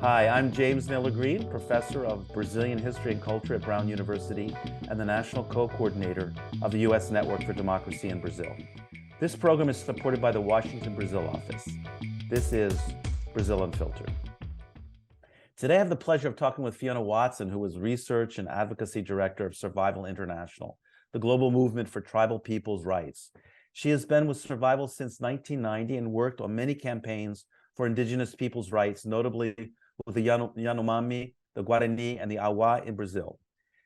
Hi, I'm James Miller Green, professor of Brazilian history and culture at Brown University and the national co-coordinator of the U.S. Network for Democracy in Brazil. This program is supported by the Washington Brazil office. This is Brazil Unfiltered. Today I have the pleasure of talking with Fiona Watson, who is research and advocacy director of Survival International, the global movement for tribal peoples' rights. She has been with Survival since 1990 and worked on many campaigns for Indigenous peoples' rights, notably with the Yanomami, the Guarani, and the Awa in Brazil.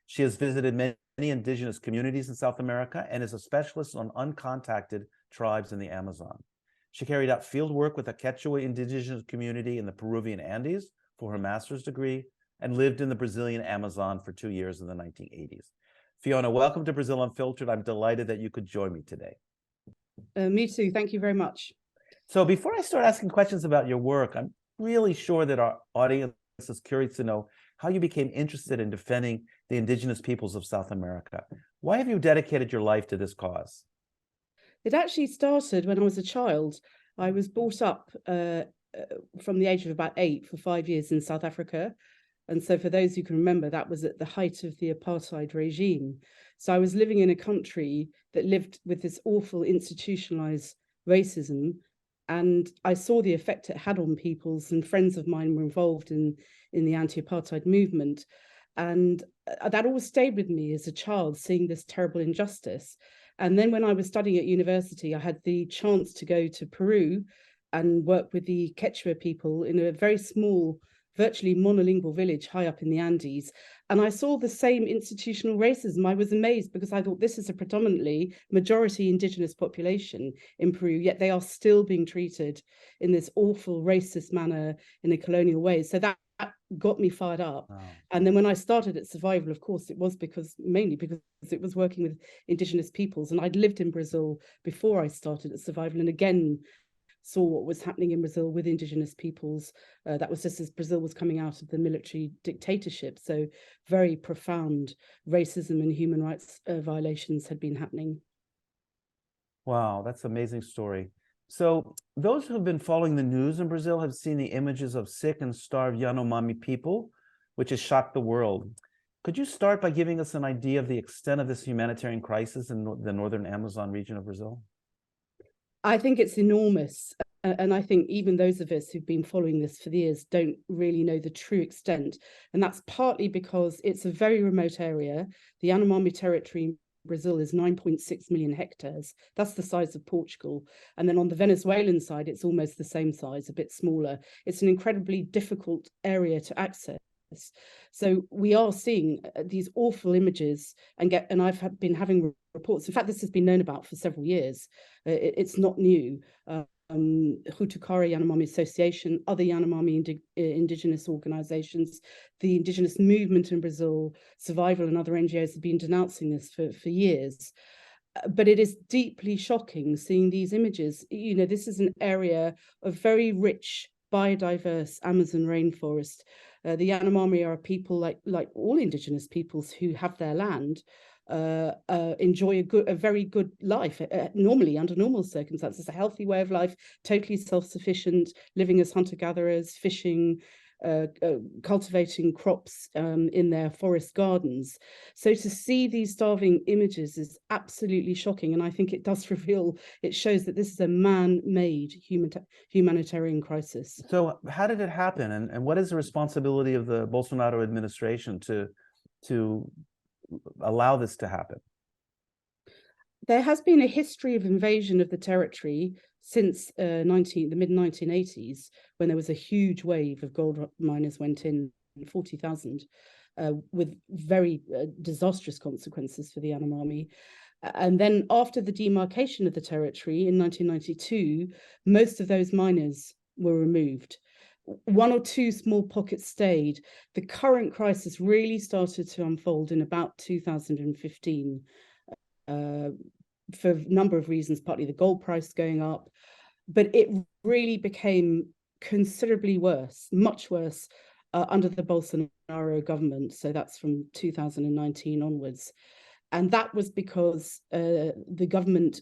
She has visited many indigenous communities in South America and is a specialist on uncontacted tribes in the Amazon. She carried out field work with a Quechua indigenous community in the Peruvian Andes for her master's degree and lived in the Brazilian Amazon for 2 years in the 1980s. Fiona, welcome to Brazil Unfiltered. I'm delighted that you could join me today. Me too. Thank you very much. So before I start asking questions about your work, I'm really sure that our audience is curious to know how you became interested in defending the indigenous peoples of South America. Why have you dedicated your life to this cause? It actually started when I was a child. I was brought up from the age of about 8 for 5 years in South Africa. And so for those who can remember, that was at the height of the apartheid regime. So I was living in a country that lived with this awful institutionalized racism. And I saw the effect it had on peoples, and friends of mine were involved in the anti-apartheid movement. And that always stayed with me as a child, seeing this terrible injustice. And then when I was studying at university, I had the chance to go to Peru and work with the Quechua people in a very small, virtually monolingual village high up in the Andes. And I saw the same institutional racism. I was amazed because I thought this is a predominantly majority indigenous population in Peru, yet they are still being treated in this awful racist manner in a colonial way. So that got me fired up. Wow. And then when I started at Survival, of course, it was mainly because it was working with indigenous peoples. And I'd lived in Brazil before I started at Survival, and again saw what was happening in Brazil with indigenous peoples. That was just as Brazil was coming out of the military dictatorship. So very profound racism and human rights violations had been happening. Wow, that's an amazing story. So those who have been following the news in Brazil have seen the images of sick and starved Yanomami people, which has shocked the world. Could you start by giving us an idea of the extent of this humanitarian crisis in the northern Amazon region of Brazil? I think it's enormous. And I think even those of us who've been following this for years don't really know the true extent. And that's partly because it's a very remote area. The Yanomami territory in Brazil is 9.6 million hectares. That's the size of Portugal. And then on the Venezuelan side, it's almost the same size, a bit smaller. It's an incredibly difficult area to access. So we are seeing these awful images and I've been having reports. In fact, this has been known about for several years. It's not new. Hutukara Yanomami Association, other Yanomami indigenous organizations, the indigenous movement in Brazil, Survival and other NGOs have been denouncing this for years. But it is deeply shocking seeing these images. You know, this is an area of very rich, biodiverse Amazon rainforest. The Yanomami are a people like all indigenous peoples who have their land, enjoy a very good life, normally under normal circumstances, a healthy way of life, totally self-sufficient, living as hunter-gatherers, fishing, cultivating crops in their forest gardens. So to see these starving images is absolutely shocking. And I think it does it shows that this is a man-made humanitarian crisis. So how did it happen? And what is the responsibility of the Bolsonaro administration to allow this to happen? There has been a history of invasion of the territory since the mid-1980s, when there was a huge wave of gold miners went in, 40,000, with very disastrous consequences for the Yanomami. And then after the demarcation of the territory in 1992, most of those miners were removed. 1 or 2 small pockets stayed. The current crisis really started to unfold in about 2015 for a number of reasons, partly the gold price going up, but it really became considerably worse, much worse, under the Bolsonaro government. So that's from 2019 onwards. And that was because the government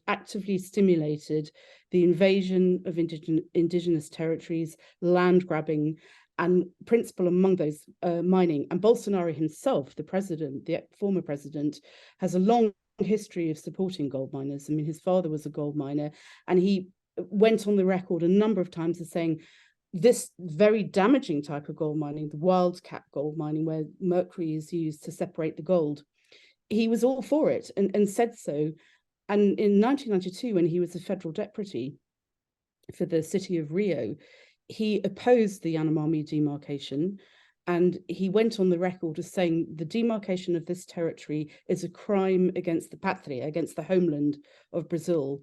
actively stimulated the invasion of indigenous territories, land grabbing, and principal among those mining. And Bolsonaro himself, the former president, has a long history of supporting gold miners. I mean, his father was a gold miner, and he went on the record a number of times as saying this very damaging type of gold mining, the wildcat gold mining, where mercury is used to separate the gold, he was all for it and said so. And in 1992, when he was a federal deputy for the city of Rio, he opposed the Yanomami demarcation. And he went on the record as saying the demarcation of this territory is a crime against the patria, against the homeland of Brazil.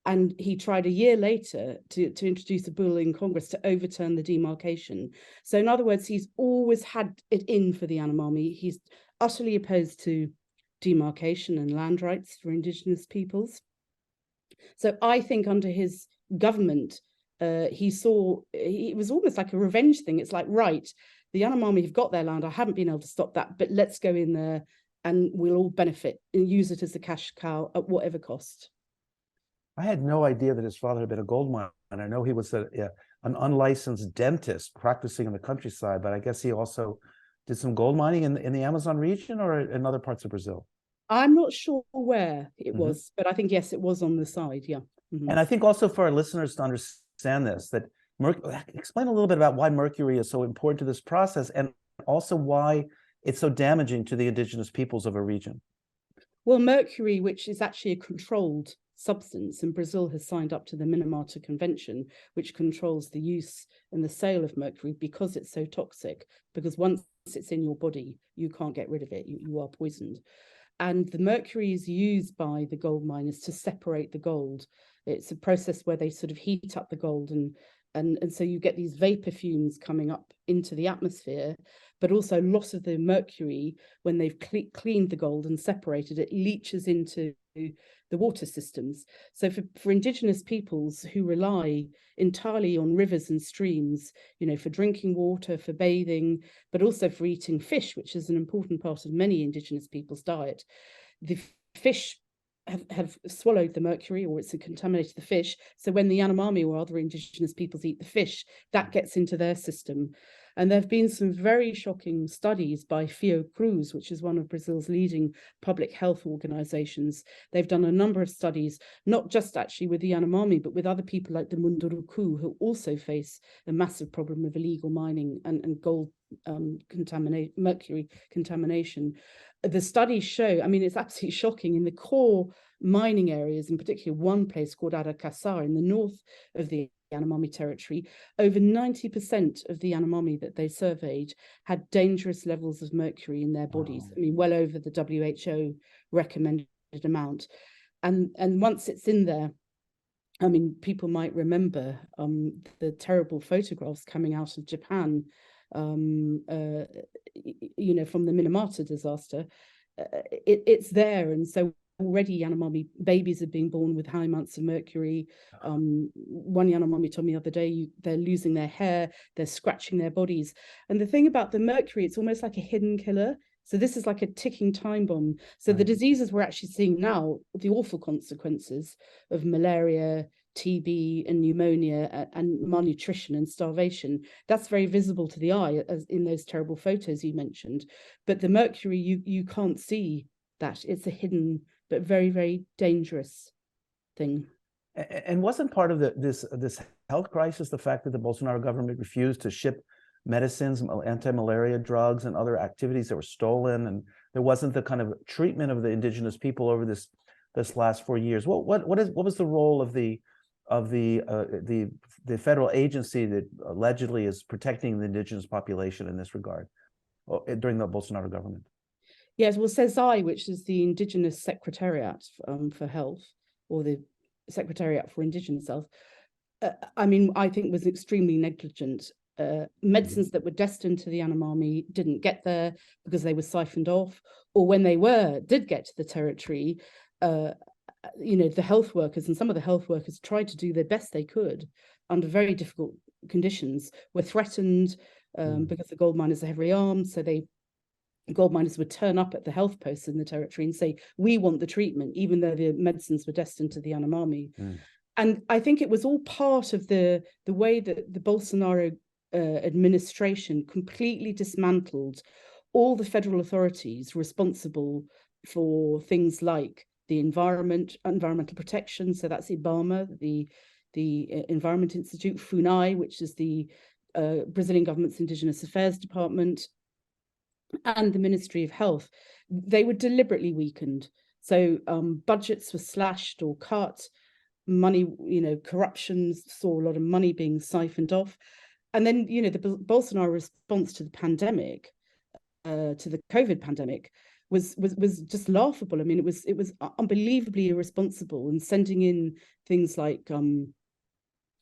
And he tried a year later to introduce a bill in Congress to overturn the demarcation. So in other words, he's always had it in for the Yanomami. He's utterly opposed to demarcation and land rights for indigenous peoples. So I think under his government, it was almost like a revenge thing. It's like, right, the Yanomami have got their land. I haven't been able to stop that, but let's go in there and we'll all benefit and use it as a cash cow at whatever cost. I had no idea that his father had been a gold miner. And I know he was an unlicensed dentist practicing in the countryside, but I guess he also did some gold mining in the Amazon region or in other parts of Brazil. I'm not sure where it was, but I think, yes, it was on the side. Yeah. And I think also for our listeners to understand this, that explain a little bit about why mercury is so important to this process and also why it's so damaging to the indigenous peoples of a region. Well, mercury, which is actually a controlled substance, and Brazil has signed up to the Minamata Convention, which controls the use and the sale of mercury because it's so toxic, because once it's in your body, you can't get rid of it. You are poisoned. And the mercury is used by the gold miners to separate the gold. It's a process where they sort of heat up the gold and so you get these vapor fumes coming up into the atmosphere, but also lots of the mercury, when they've cleaned the gold and separated it, leaches into the water systems. So for indigenous peoples who rely entirely on rivers and streams, for drinking water, for bathing, but also for eating fish, which is an important part of many indigenous people's diet, the fish have swallowed the mercury, or it's contaminated the fish. So when the Yanomami or other indigenous peoples eat the fish, that gets into their system. And there have been some very shocking studies by Fiocruz, which is one of Brazil's leading public health organizations. They've done a number of studies, not just actually with the Yanomami, but with other people like the Munduruku, who also face a massive problem of illegal mining and gold mercury contamination. The studies show, I mean, it's absolutely shocking. In the core mining areas, in particular one place called Aracasá in the north of the Yanomami territory, over 90% of the Yanomami that they surveyed had dangerous levels of mercury in their bodies. I mean, well over the WHO recommended amount. And once it's in there, I mean, people might remember the terrible photographs coming out of Japan, from the Minamata disaster. It's there. And so already Yanomami babies are being born with high amounts of mercury. One Yanomami told me the other day, they're losing their hair, they're scratching their bodies. And the thing about the mercury, it's almost like a hidden killer. So this is like a ticking time bomb. So the diseases we're actually seeing now, the awful consequences of malaria, TB and pneumonia and malnutrition and starvation, that's very visible to the eye, as in those terrible photos you mentioned. But the mercury, you can't see that. It's a hidden but very, very dangerous thing. And wasn't part of this health crisis the fact that the Bolsonaro government refused to ship medicines, anti-malaria drugs, and other activities that were stolen, and there wasn't the kind of treatment of the indigenous people over this last 4 years? What was the role of the federal agency that allegedly is protecting the indigenous population in this regard during the Bolsonaro government? Yes, well, CESAI, which is the Indigenous Secretariat for Health, or the Secretariat for Indigenous Health, I think was extremely negligent. Medicines that were destined to the Yanomami didn't get there because they were siphoned off, or when they did get to the territory, the health workers, and some of the health workers tried to do the best they could under very difficult conditions, were threatened because the gold miners are heavily armed, so they gold miners would turn up at the health posts in the territory and say, we want the treatment, even though the medicines were destined to the Yanomami. And I think it was all part of the way that the Bolsonaro administration completely dismantled all the federal authorities responsible for things like the environmental protection. So that's IBAMA, the Environment Institute, FUNAI, which is the Brazilian government's Indigenous Affairs Department, and the Ministry of Health. They were deliberately weakened. So budgets were slashed or cut. Money, corruption saw a lot of money being siphoned off. And then, the Bolsonaro response to the pandemic, to the COVID pandemic, was just laughable. I mean, it was unbelievably irresponsible, and sending in things like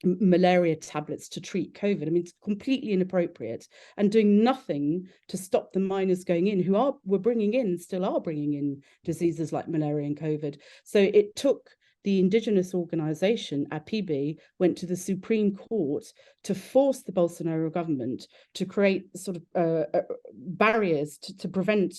malaria tablets to treat COVID. I mean, it's completely inappropriate, and doing nothing to stop the miners going in, who were bringing in, still are bringing in diseases like malaria and COVID. So it took the Indigenous organization, APIB, went to the Supreme Court to force the Bolsonaro government to create sort of barriers to prevent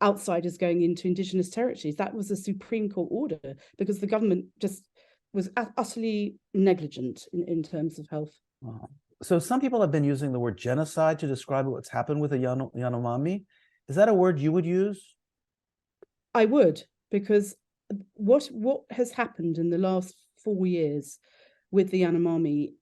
outsiders going into Indigenous territories. That was a Supreme Court order, because the government just was utterly negligent in terms of health. Wow. So some people have been using the word genocide to describe what's happened with the Yanomami. Is that a word you would use? I would, because what has happened in the last 4 years with the Yanomami,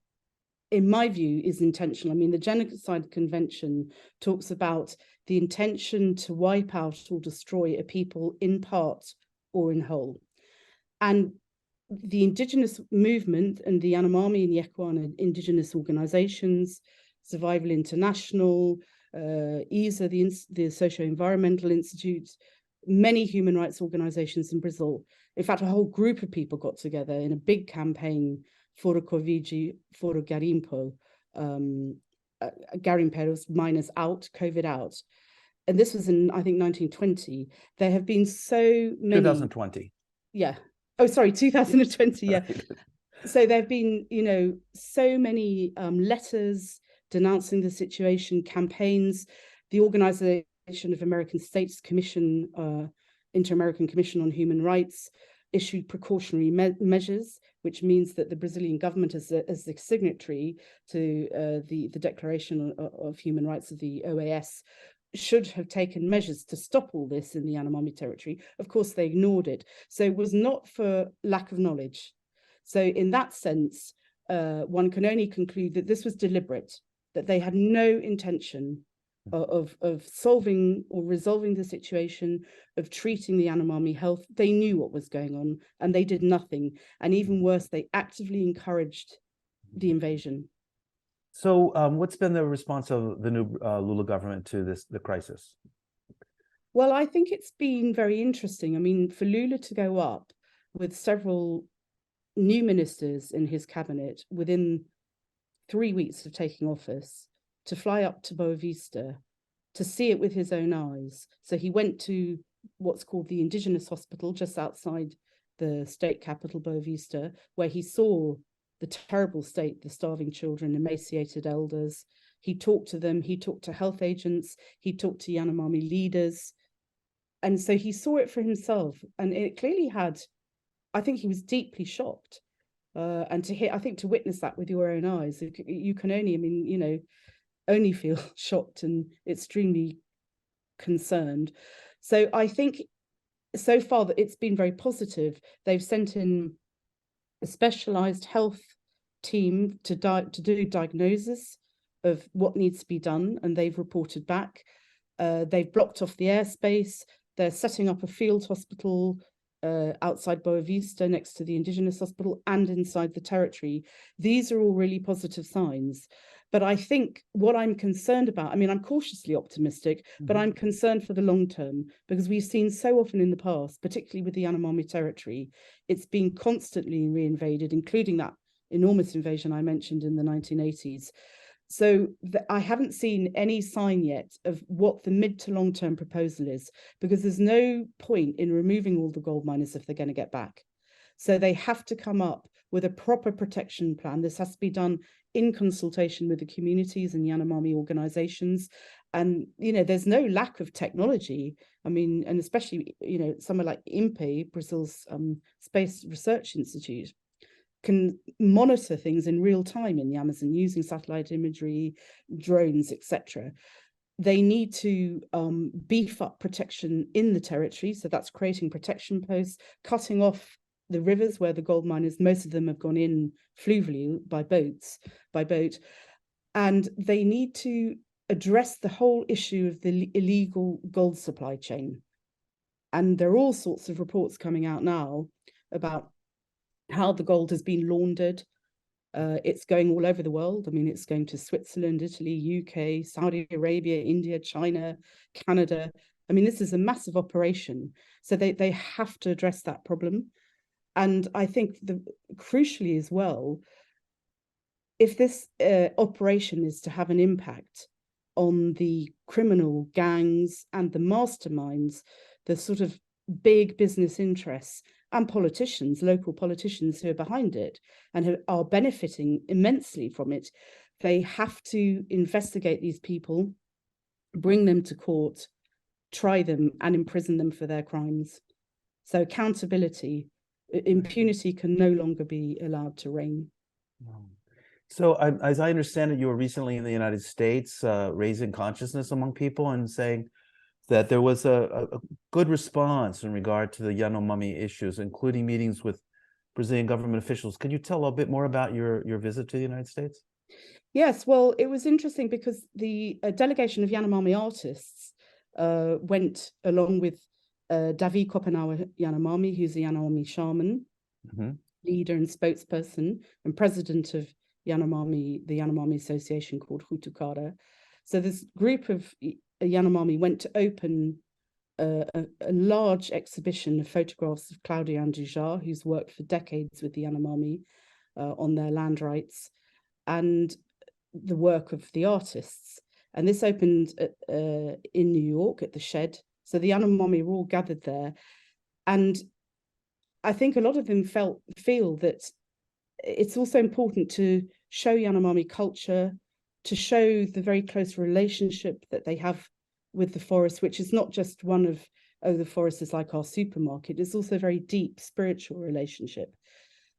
in my view, is intentional. I mean, the Genocide Convention talks about the intention to wipe out or destroy a people in part or in whole. And the Indigenous movement and the Yanomami and Yekwana Indigenous organizations, Survival International, ISA, the Socio-Environmental Institute, many human rights organizations in Brazil. In fact, a whole group of people got together in a big campaign, Fora Covid, Fora Garimpo, Garimpeiros, miners out, COVID out. And this was in, I think, 1920. There have been so many... 2020. Yeah. Oh, sorry, 2020, yeah. So there have been, so many letters denouncing the situation, campaigns. The Organization of American States Commission, Inter-American Commission on Human Rights, issued precautionary measures, which means that the Brazilian government, as the signatory to the Declaration of Human Rights of the OAS, should have taken measures to stop all this in the Yanomami territory. Of course, they ignored it. So it was not for lack of knowledge. So in that sense, one can only conclude that this was deliberate, that they had no intention of solving or resolving the situation, of treating the Yanomami health. They knew what was going on and they did nothing. And even worse, they actively encouraged the invasion. So what's been the response of the new Lula government to the crisis? Well, I think it's been very interesting. I mean, for Lula to go up with several new ministers in his cabinet within 3 weeks of taking office, to fly up to Boa Vista, to see it with his own eyes. So he went to what's called the Indigenous Hospital just outside the state capital, Boa Vista, where he saw the terrible state, the starving children, emaciated elders. He talked to them, he talked to health agents, he talked to Yanomami leaders. And so he saw it for himself. And it clearly had, I think he was deeply shocked. And to hear, I think to witness that with your own eyes, you can only, only feel shocked and extremely concerned. So I think so far that it's been very positive. They've sent in a specialized health team to do diagnosis of what needs to be done, and they've reported back. They've blocked off the airspace. They're setting up a field hospital outside Boa Vista next to the Indigenous Hospital and inside the territory. These are all really positive signs. But I think what I'm concerned about, I mean, I'm cautiously optimistic, but I'm concerned for the long term, because we've seen so often in the past, particularly with the Yanomami territory, it's been constantly reinvaded, including that enormous invasion I mentioned in the 1980s. So I haven't seen any sign yet of what the mid to long term proposal is, because there's no point in removing all the gold miners if they're going to get back. So they have to come up with a proper protection plan. This has to be done in consultation with the communities and Yanomami organizations. And, there's no lack of technology. I mean, and especially, somewhere like INPE, Brazil's Space Research Institute, can monitor things in real time in the Amazon using satellite imagery, drones, etc. They need to beef up protection in the territory. So that's creating protection posts, cutting off the rivers where the gold mine is. Most of them have gone in fluvially by boat. And they need to address the whole issue of the illegal gold supply chain. And there are all sorts of reports coming out now about how the gold has been laundered. It's going all over the world. I mean, it's going to Switzerland, Italy, UK, Saudi Arabia, India, China, Canada. I mean, this is a massive operation. So they have to address that problem. And I think crucially as well, if this operation is to have an impact on the criminal gangs and the masterminds, the sort of big business interests and politicians, local politicians who are behind it and who are benefiting immensely from it, they have to investigate these people, bring them to court, try them and imprison them for their crimes. So accountability, impunity can no longer be allowed to reign. So as I understand it, you were recently in the United States raising consciousness among people and saying that there was a good response in regard to the Yanomami issues, including meetings with Brazilian government officials. Could you tell a bit more about your visit to the United States? Yes, well, it was interesting because the delegation of Yanomami artists went along with Davi Kopenawa Yanomami, who's a Yanomami shaman, leader and spokesperson and president of Yanomami, the Yanomami association called Hutukara. So this group of Yanomami went to open a large exhibition of photographs of Claudia Andujar, who's worked for decades with the Yanomami on their land rights, and the work of the artists. And this opened in New York at the Shed. So the Yanomami were all gathered there. And I think a lot of them feel that it's also important to show Yanomami culture, to show the very close relationship that they have with the forest, which is not just one of, the forest is like our supermarket. It's also a very deep spiritual relationship.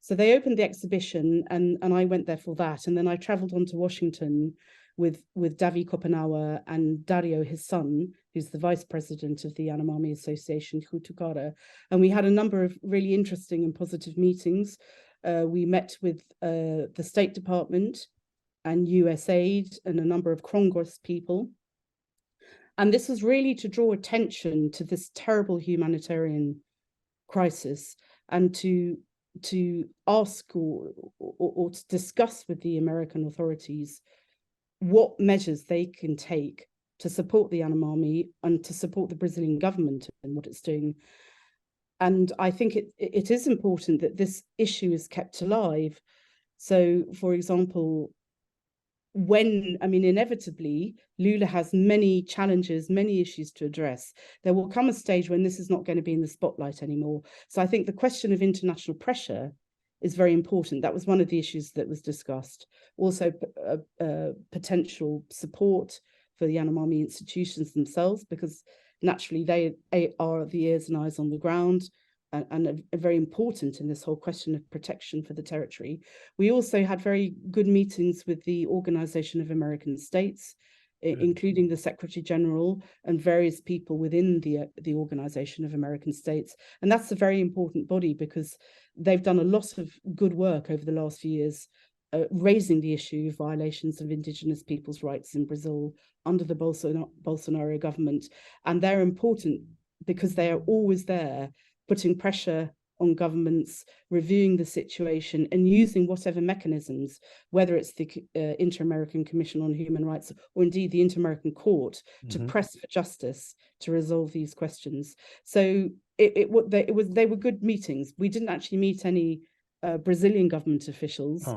So they opened the exhibition and I went there for that. And then I traveled on to Washington with Davi Kopenawa and Dario, his son, who's the vice president of the Yanomami Association, Hutukara. And we had a number of really interesting and positive meetings. We met with the State Department and USAID and a number of Congress people. And this was really to draw attention to this terrible humanitarian crisis and to ask or to discuss with the American authorities what measures they can take to support the Yanomami and to support the Brazilian government and what it's doing. And I think it is important that this issue is kept alive. So, for example, inevitably, Lula has many challenges, many issues to address. There will come a stage when this is not going to be in the spotlight anymore. So I think the question of international pressure is very important. That was one of the issues that was discussed. Also, potential support for the Yanomami institutions themselves, because naturally they are the ears and eyes on the ground and are very important in this whole question of protection for the territory. We also had very good meetings with the Organization of American States, including the Secretary General and various people within the Organization of American States. And that's a very important body because they've done a lot of good work over the last few years, raising the issue of violations of indigenous people's rights in Brazil under the Bolsonaro government. And they're important because they are always there, putting pressure on governments, reviewing the situation and using whatever mechanisms, whether it's the Inter-American Commission on Human Rights or indeed the Inter-American Court, to press for justice to resolve these questions. So they were good meetings. We didn't actually meet any Brazilian government officials,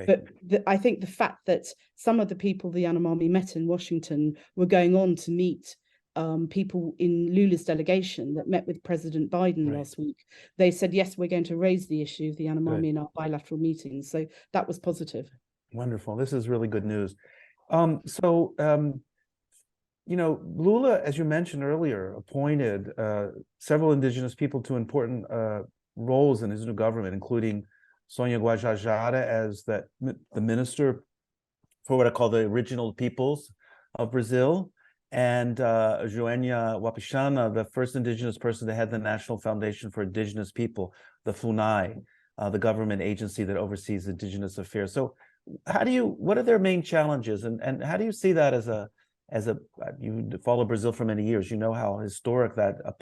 but I think the fact that some of the people the Yanomami met in Washington were going on to meet people in Lula's delegation that met with President Biden last week, they said, yes, we're going to raise the issue of the Yanomami in our bilateral meetings. So that was positive. Wonderful. This is really good news. Lula, as you mentioned earlier, appointed several indigenous people to important roles in his new government, including Sonia Guajajara as the minister for what I call the original peoples of Brazil, and Joênia Wapichana, the first indigenous person to head the National Foundation for Indigenous People, the FUNAI, the government agency that oversees indigenous affairs. So what are their main challenges, and how do you see that you follow Brazil for many years, you know how historic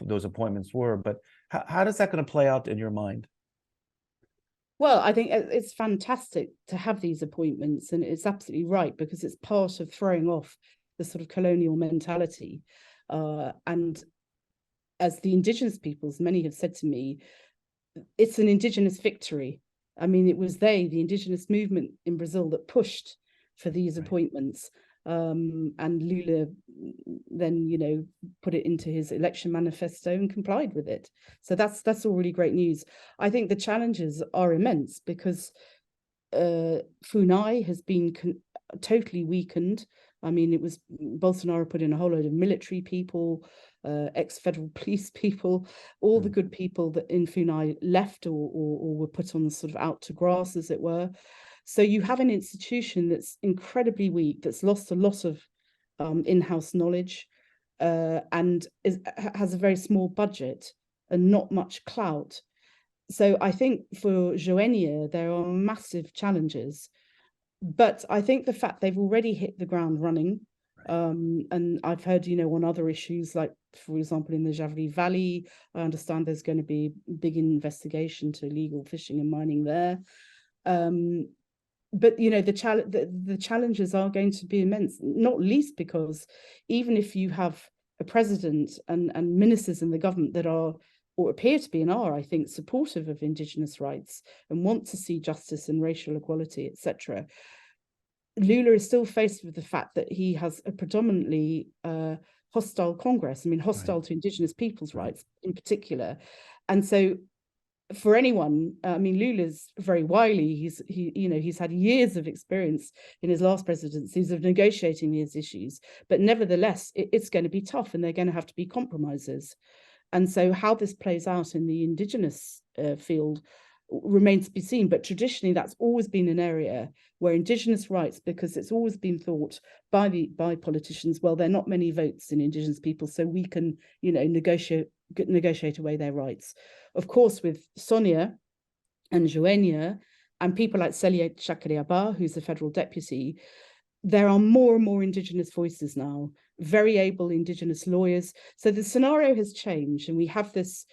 those appointments were, but how is that going to play out in your mind? Well, I think it's fantastic to have these appointments, and it's absolutely right, because it's part of throwing off the sort of colonial mentality. And as the indigenous peoples, many have said to me, it's an indigenous victory. I mean, it was the indigenous movement in Brazil that pushed for these appointments. And Lula then, put it into his election manifesto and complied with it. So that's all really great news. I think the challenges are immense because FUNAI has been totally weakened. I mean, it was Bolsonaro put in a whole load of military people, ex-federal police people, all the good people that in FUNAI left or were put on sort of out to grass, as it were. So you have an institution that's incredibly weak, that's lost a lot of in-house knowledge, and has a very small budget and not much clout. So I think for Joênia, there are massive challenges. But I think the fact they've already hit the ground running, and I've heard, on other issues, like, for example, in the Javari Valley, I understand there's going to be a big investigation to illegal fishing and mining there. But the challenges are going to be immense, not least because even if you have a president and ministers in the government that are, or appear to be and are, I think, supportive of indigenous rights and want to see justice and racial equality, etc., Lula is still faced with the fact that he has a predominantly hostile Congress. I mean, hostile to indigenous people's rights in particular. And so for anyone, I mean, Lula's very wily. He's had years of experience in his last presidencies of negotiating these issues, but nevertheless, it's going to be tough, and they're going to have to be compromises. And so how this plays out in the indigenous field remains to be seen. But traditionally, that's always been an area where indigenous rights, because it's always been thought by politicians, well, there are not many votes in indigenous people, so we can, negotiate away their rights. Of course, with Sonia and Joênia and people like Celia Chakriabá, who's a federal deputy, there are more and more indigenous voices now, very able indigenous lawyers. So the scenario has changed, and we have this,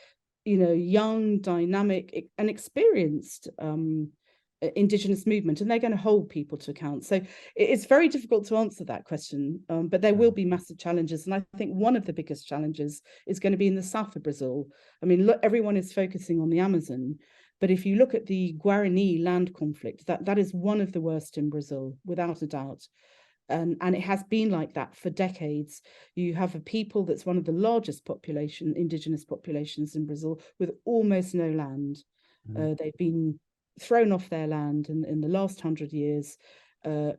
young, dynamic, and experienced indigenous movement, and they're going to hold people to account. So it's very difficult to answer that question, but there will be massive challenges. And I think one of the biggest challenges is going to be in the south of Brazil. I mean, look, everyone is focusing on the Amazon, but if you look at the Guarani land conflict, that is one of the worst in Brazil, without a doubt. And it has been like that for decades. You have a people that's one of the largest indigenous populations in Brazil, with almost no land. They've been thrown off their land in the last 100 years,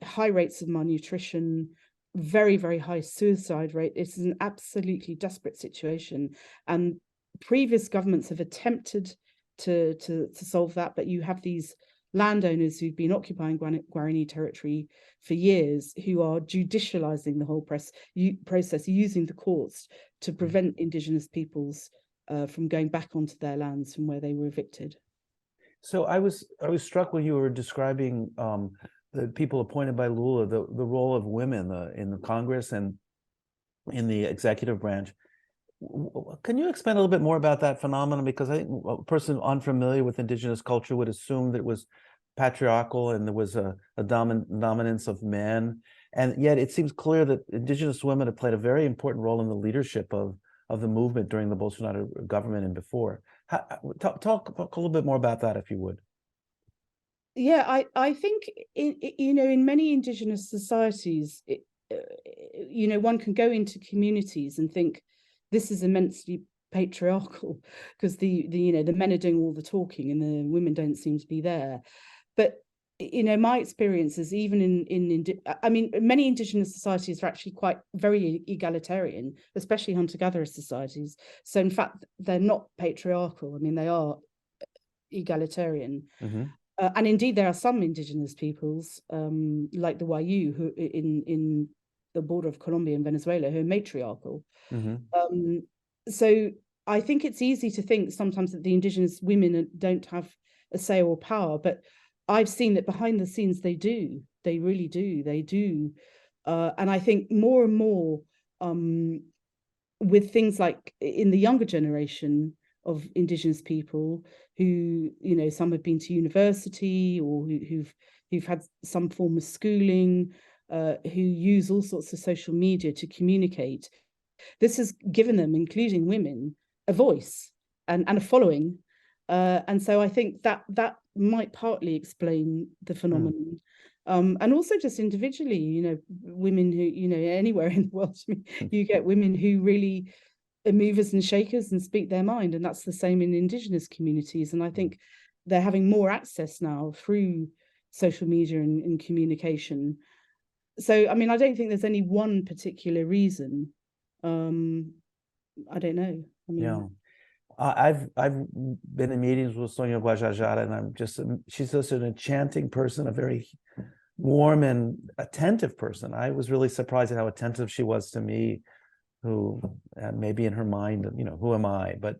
high rates of malnutrition, very, very high suicide rate. It's an absolutely desperate situation. And previous governments have attempted to solve that, but you have these landowners who've been occupying Guarani territory for years, who are judicializing the whole process, using the courts to prevent indigenous peoples from going back onto their lands from where they were evicted. So I was struck when you were describing the people appointed by Lula, the role of women in the Congress and in the executive branch. Can you expand a little bit more about that phenomenon? Because I think a person unfamiliar with indigenous culture would assume that it was patriarchal and there was a dominance of men. And yet it seems clear that indigenous women have played a very important role in the leadership of the movement during the Bolsonaro government and before. Talk a little bit more about that, if you would. Yeah, I think in many indigenous societies, one can go into communities and think this is immensely patriarchal because the men are doing all the talking and the women don't seem to be there. But my experience is even many indigenous societies are actually very egalitarian, especially hunter-gatherer societies. So in fact, they're not patriarchal. I mean, they are egalitarian. Mm-hmm. And indeed, there are some indigenous peoples, like the Wayuu, who in the border of Colombia and Venezuela, who are matriarchal. Mm-hmm. So I think it's easy to think sometimes that the indigenous women don't have a say or power, but I've seen that behind the scenes they do. They really do. They do. And I think more and more with things like in the younger generation of indigenous people who, some have been to university or who've had some form of schooling, who use all sorts of social media to communicate. This has given them, including women, a voice and a following. And so I think that might partly explain the phenomenon. And also just individually, women who, anywhere in the world, you get women who really are movers and shakers and speak their mind. And that's the same in indigenous communities. And I think they're having more access now through social media and communication. So, I don't think there's any one particular reason. I don't know. Yeah. I've been in meetings with Sonia Guajajara, and she's just an enchanting person, a very warm and attentive person. I was really surprised at how attentive she was to me, who maybe in her mind, who am I? But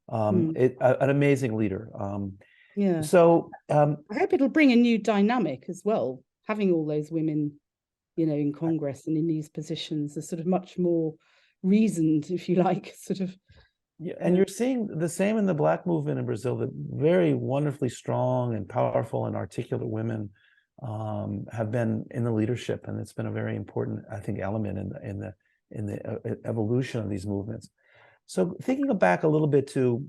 an amazing leader. Yeah. So I hope it'll bring a new dynamic as well, having all those women, in Congress and in these positions are sort of much more reasoned, if you like, sort of. Yeah, and you're seeing the same in the Black movement in Brazil, that very wonderfully strong and powerful and articulate women have been in the leadership, and it's been a very important, I think, element in the evolution of these movements. So thinking back a little bit to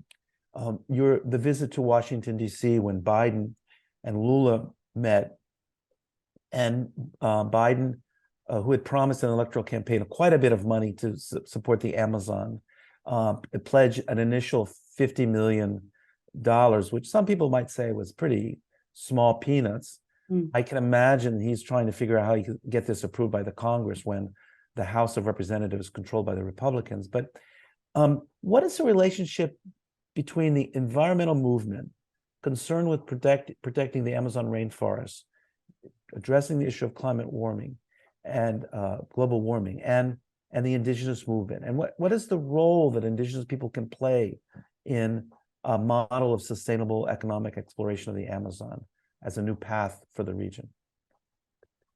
the visit to Washington, D.C., when Biden and Lula met, and Biden, who had promised an electoral campaign quite a bit of money to support the Amazon, pledged an initial $50 million, which some people might say was pretty small peanuts. I can imagine he's trying to figure out how he could get this approved by the Congress when the House of Representatives is controlled by the Republicans. But what is the relationship between the environmental movement, concerned with protecting the Amazon rainforest, addressing the issue of climate warming and global warming, and the indigenous movement? And what is the role that indigenous people can play in a model of sustainable economic exploration of the Amazon as a new path for the region?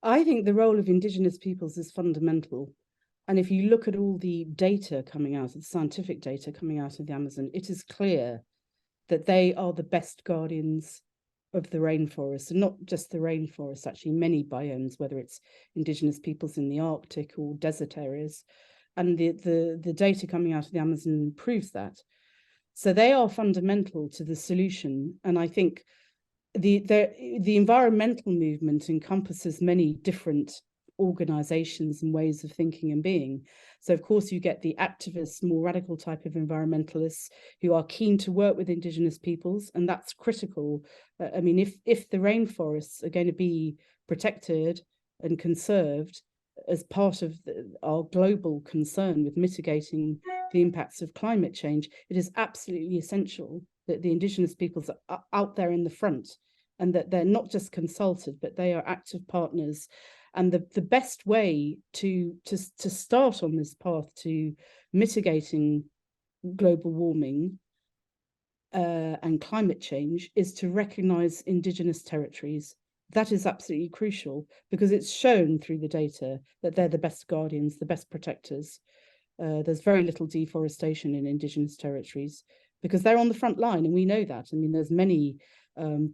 I think the role of indigenous peoples is fundamental. And if you look at all the data coming out, the scientific data coming out of the Amazon, it is clear that they are the best guardians of the rainforest, and not just the rainforest, actually many biomes, whether it's indigenous peoples in the Arctic or desert areas. And the data coming out of the Amazon proves that. So they are fundamental to the solution. And I think the environmental movement encompasses many different organizations and ways of thinking and being. So of course you get the activists, more radical type of environmentalists who are keen to work with indigenous peoples, and that's critical. If the rainforests are going to be protected and conserved as part of our global concern with mitigating the impacts of climate change, it is absolutely essential that the indigenous peoples are out there in the front, and that they're not just consulted, but they are active partners. And the best way to start on this path to mitigating global warming and climate change is to recognize indigenous territories. That is absolutely crucial, because it's shown through the data that they're the best guardians, the best protectors. There's very little deforestation in indigenous territories because they're on the front line, and we know that. There's many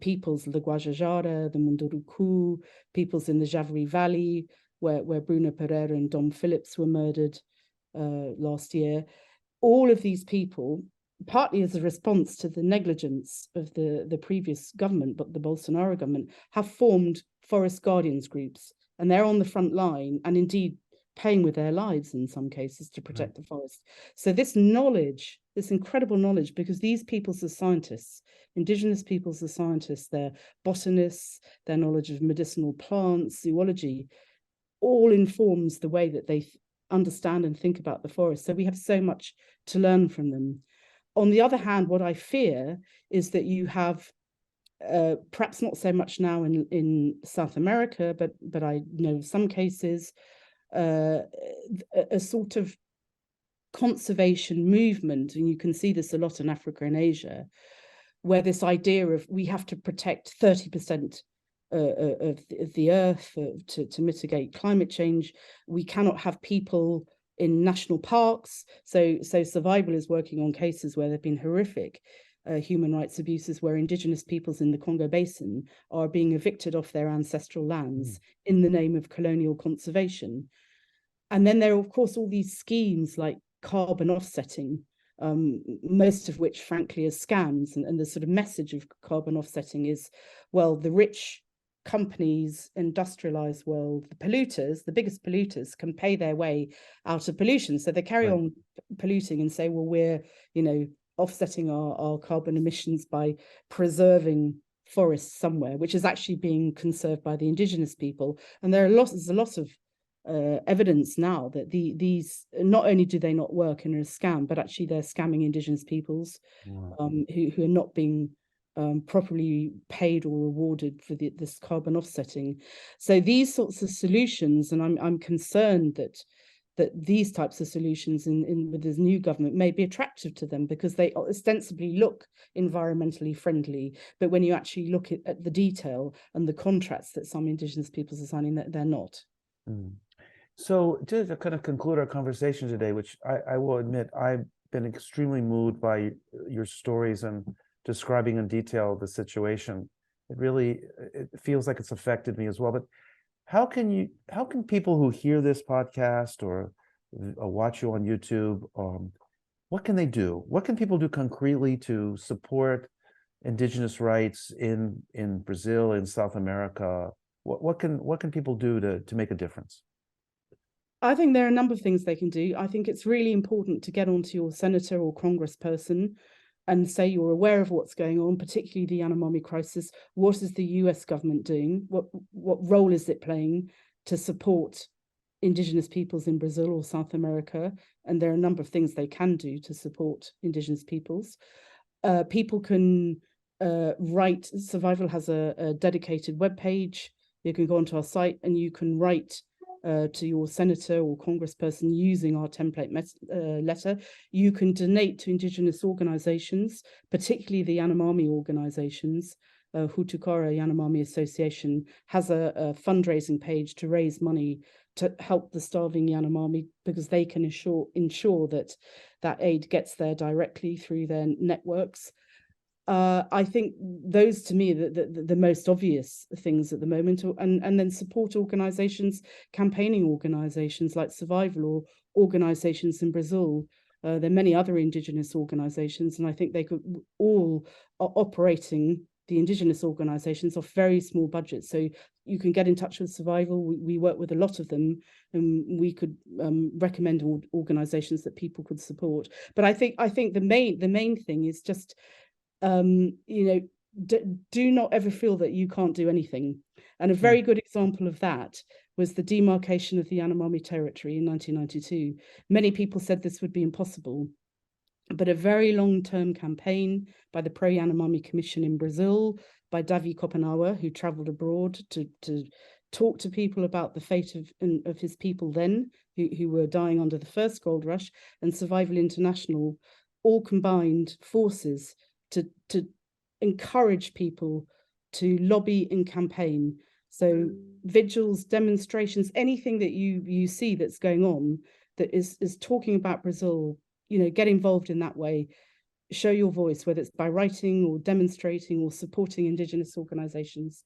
peoples, the Guajajara, the Munduruku, peoples in the Javari Valley, where Bruno Pereira and Dom Phillips were murdered last year. All of these people, partly as a response to the negligence of the previous government, but the Bolsonaro government, have formed forest guardians groups, and they're on the front line. And indeed, paying with their lives in some cases to protect the forest. So this knowledge, this incredible knowledge, because these peoples are scientists, indigenous peoples are scientists, they're botanists, their knowledge of medicinal plants, zoology, all informs the way that they understand and think about the forest. So we have so much to learn from them. On the other hand, what I fear is that you have perhaps not so much now in South America, but I know some cases, a sort of conservation movement, and you can see this a lot in Africa and Asia, where this idea of we have to protect 30% of the earth to mitigate climate change. We cannot have people in national parks. So Survival is working on cases where there have been horrific human rights abuses, where indigenous peoples in the Congo Basin are being evicted off their ancestral lands in the name of colonial conservation. And then there are, of course, all these schemes like carbon offsetting, most of which, frankly, are scams. And the sort of message of carbon offsetting is, well, the rich companies, industrialized world, the polluters, the biggest polluters, can pay their way out of pollution. So they carry on polluting and say, well, we're, offsetting our carbon emissions by preserving forests somewhere, which is actually being conserved by the indigenous people. And there's a lot of evidence now that these not only do they not work and are a scam, but actually they're scamming indigenous peoples who are not being properly paid or rewarded for this carbon offsetting. So these sorts of solutions, and I'm concerned that these types of solutions with this new government may be attractive to them because they ostensibly look environmentally friendly, but when you actually look at the detail and the contracts that some indigenous peoples are signing, they're not. So to kind of conclude our conversation today, which I will admit, I've been extremely moved by your stories and describing in detail the situation. It feels like it's affected me as well. But how can people who hear this podcast or watch you on YouTube, what can they do? What can people do concretely to support indigenous rights in Brazil, in South America? What can people do to make a difference? I think there are a number of things they can do. I think it's really important to get onto your senator or congressperson and say you're aware of what's going on, particularly the Yanomami crisis. What is the US government doing? What role is it playing to support indigenous peoples in Brazil or South America? And there are a number of things they can do to support indigenous peoples. People can write. Survival has a dedicated webpage. You can go onto our site and you can write to your senator or congressperson using our template letter. You can donate to indigenous organizations, particularly the Yanomami organizations. Hutukara Yanomami Association has a fundraising page to raise money to help the starving Yanomami, because they can ensure that aid gets there directly through their networks. I think those, to me, the most obvious things at the moment, and then support organizations, campaigning organizations like Survival, or organizations in Brazil. There are many other indigenous organizations, and I think they could all are operating, the indigenous organizations, off very small budgets. So you can get in touch with Survival. We work with a lot of them, and we could recommend organizations that people could support. But I think the main thing is just, do not ever feel that you can't do anything. And a very good example of that was the demarcation of the Yanomami territory in 1992. Many people said this would be impossible, but a very long-term campaign by the Pro-Yanomami Commission in Brazil, by Davi Kopanawa, who traveled abroad to talk to people about the fate of his people then, who were dying under the first gold rush, and Survival International, all combined forces to encourage people to lobby and campaign. So vigils, demonstrations, anything that you see that's going on that is talking about Brazil, get involved in that way. Show your voice, whether it's by writing or demonstrating or supporting indigenous organizations.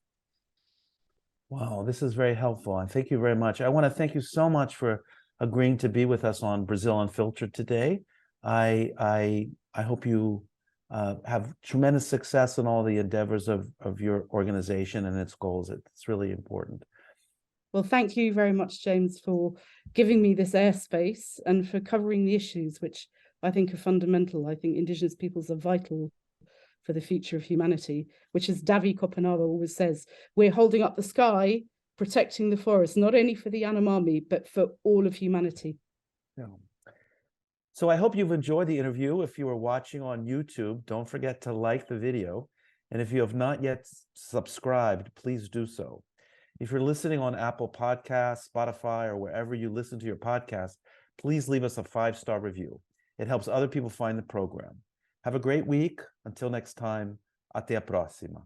Wow, this is very helpful, and thank you very much. I want to thank you so much for agreeing to be with us on Brazil Unfiltered today. I hope you have tremendous success in all the endeavors of your organization and its goals. It's really important. Well, thank you very much, James, for giving me this airspace and for covering the issues which I think are fundamental. I think Indigenous peoples are vital for the future of humanity, which, as Davi Kopanara always says, we're holding up the sky, protecting the forest, not only for the Yanomami, but for all of humanity. Yeah. So I hope you've enjoyed the interview. If you are watching on YouTube, don't forget to like the video. And if you have not yet subscribed, please do so. If you're listening on Apple Podcasts, Spotify, or wherever you listen to your podcast, please leave us a 5-star review. It helps other people find the program. Have a great week. Until next time, até a próxima.